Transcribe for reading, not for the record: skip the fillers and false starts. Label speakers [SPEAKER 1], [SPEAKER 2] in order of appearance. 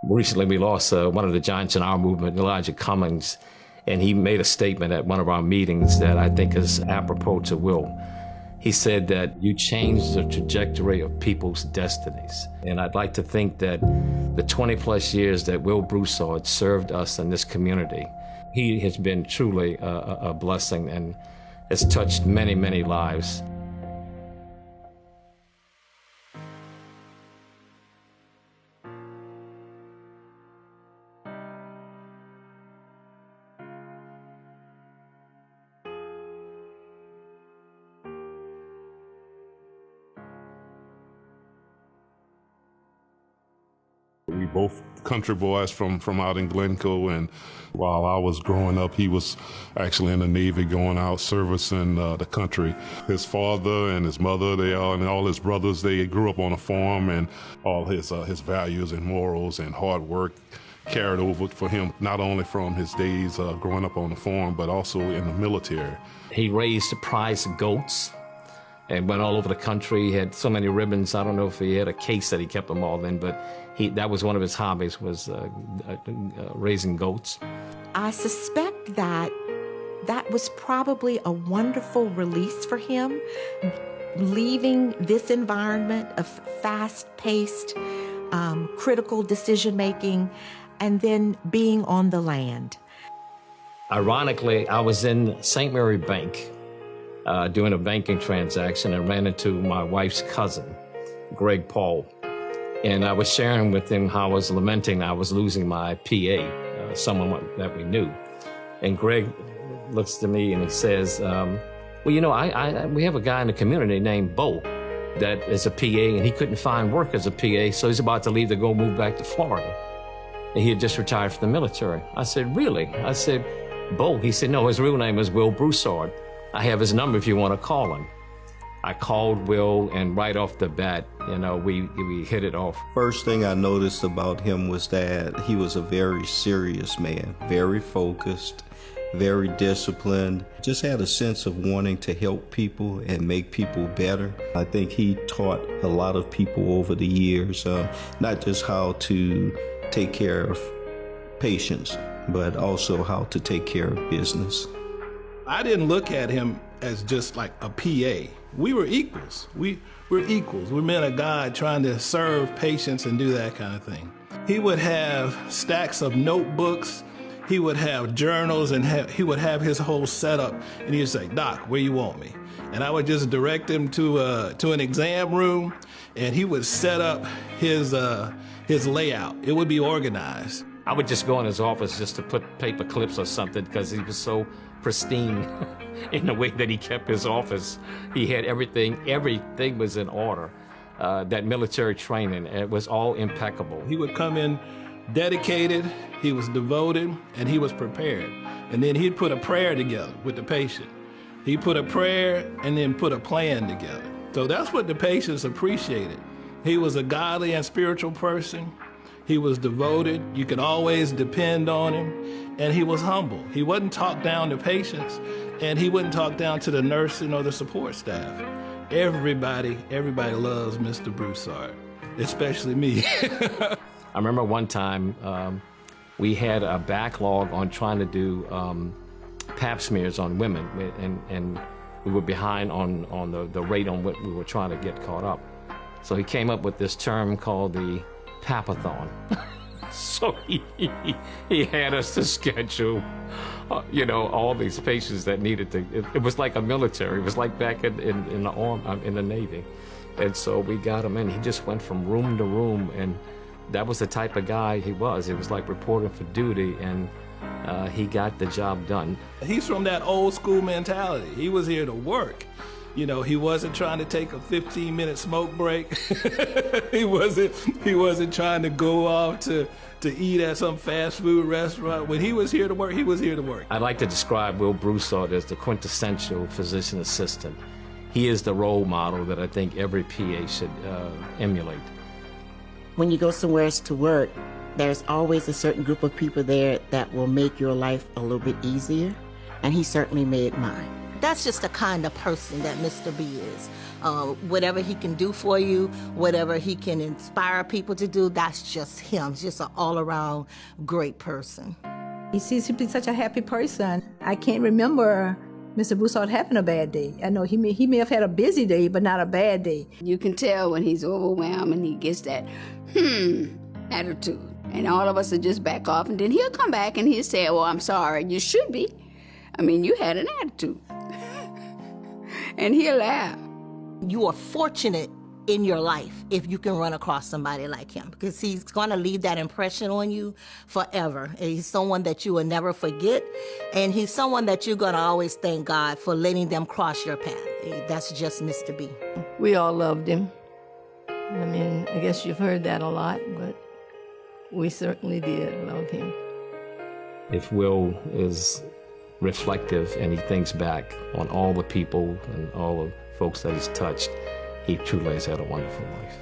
[SPEAKER 1] Recently, we lost one of the giants in our movement, Elijah Cummings, and he made a statement at one of our meetings that I think is apropos to Will. He said that you changed the trajectory of people's destinies. And I'd like to think that the 20 plus years that Will Broussard served us in this community, he has been truly a blessing and has touched many, many lives.
[SPEAKER 2] We both country boys from out in Glencoe, and while I was growing up, he was actually in the Navy going out servicing the country. His father and his mother, and all his brothers, they grew up on a farm, and all his values and morals and hard work carried over for him, not only from his days growing up on the farm, but also in the military.
[SPEAKER 1] He raised prize goats and went all over the country. He had so many ribbons. I don't know if he had a case that he kept them all in, but that was one of his hobbies, was raising goats.
[SPEAKER 3] I suspect that was probably a wonderful release for him, leaving this environment of fast-paced, critical decision-making, and then being on the land.
[SPEAKER 1] Ironically, I was in St. Mary Bank doing a banking transaction and ran into my wife's cousin, Greg Paul. And I was sharing with him how I was lamenting I was losing my PA, someone that we knew. And Greg looks to me and he says, well, you know, we have a guy in the community named Bo that is a PA, and he couldn't find work as a PA, so he's about to leave to go move back to Florida. And he had just retired from the military. I said, really? I said, Bo? He said, no, his real name is Will Broussard. I have his number if you want to call him. I called Will, and right off the bat, you know, we hit it off.
[SPEAKER 4] First thing I noticed about him was that he was a very serious man, very focused, very disciplined, just had a sense of wanting to help people and make people better. I think he taught a lot of people over the years, not just how to take care of patients, but also how to take care of business.
[SPEAKER 5] I didn't look at him as just like a PA. We were equals. We're equals. We men of God trying to serve patients and do that kind of thing. He would have stacks of notebooks. He would have journals, and he would have his whole setup. And he'd say, Doc, where you want me? And I would just direct him to an exam room, and he would set up his layout. It would be organized.
[SPEAKER 1] I would just go in his office just to put paper clips or something because he was so pristine in the way that he kept his office. He had everything was in order. That military training, it was all impeccable.
[SPEAKER 5] He would come in dedicated, he was devoted, and he was prepared. And then he'd put a prayer together with the patient. He put a prayer and then put a plan together. So that's what the patients appreciated. He was a godly and spiritual person. He was devoted. You could always depend on him. And he was humble. He wouldn't talk down to patients, and he wouldn't talk down to the nursing or the support staff. Everybody loves Mr. Broussard, especially me.
[SPEAKER 1] I remember one time we had a backlog on trying to do pap smears on women, and we were behind on the rate on what we were trying to get caught up. So he came up with this term called the papathon. So he had us to schedule, all these patients that needed to. It was like a military. It was like back in the army, in the Navy, and so we got him in. He just went from room to room, and that was the type of guy he was. It was like reporting for duty, and he got the job done.
[SPEAKER 5] He's from that old school mentality. He was here to work. He wasn't trying to take a 15-minute smoke break. He wasn't trying to go off to eat at some fast food restaurant. When he was here to work, he was here to work.
[SPEAKER 1] I'd like to describe Will Broussard as the quintessential physician assistant. He is the role model that I think every PA should emulate.
[SPEAKER 6] When you go somewhere to work, there's always a certain group of people there that will make your life a little bit easier, and he certainly made mine.
[SPEAKER 7] That's just the kind of person that Mr. B is. Whatever he can do for you, whatever he can inspire people to do, that's just him. He's just an all-around great person.
[SPEAKER 8] He seems to be such a happy person. I can't remember Mr. Broussard having a bad day. I know he may have had a busy day, but not a bad day.
[SPEAKER 9] You can tell when he's overwhelmed and he gets that attitude. And all of us will just back off, and then he'll come back and he'll say, well, I'm sorry, you should be. I mean, you had an attitude. And he'll laugh.
[SPEAKER 7] You are fortunate in your life if you can run across somebody like him, because he's going to leave that impression on you forever. He's someone that you will never forget, and he's someone that you're going to always thank God for letting them cross your path. That's just Mr. B.
[SPEAKER 10] We all loved him. I mean, I guess you've heard that a lot, but we certainly did love him.
[SPEAKER 1] If Will is reflective and he thinks back on all the people and all the folks that he's touched, he truly has had a wonderful life.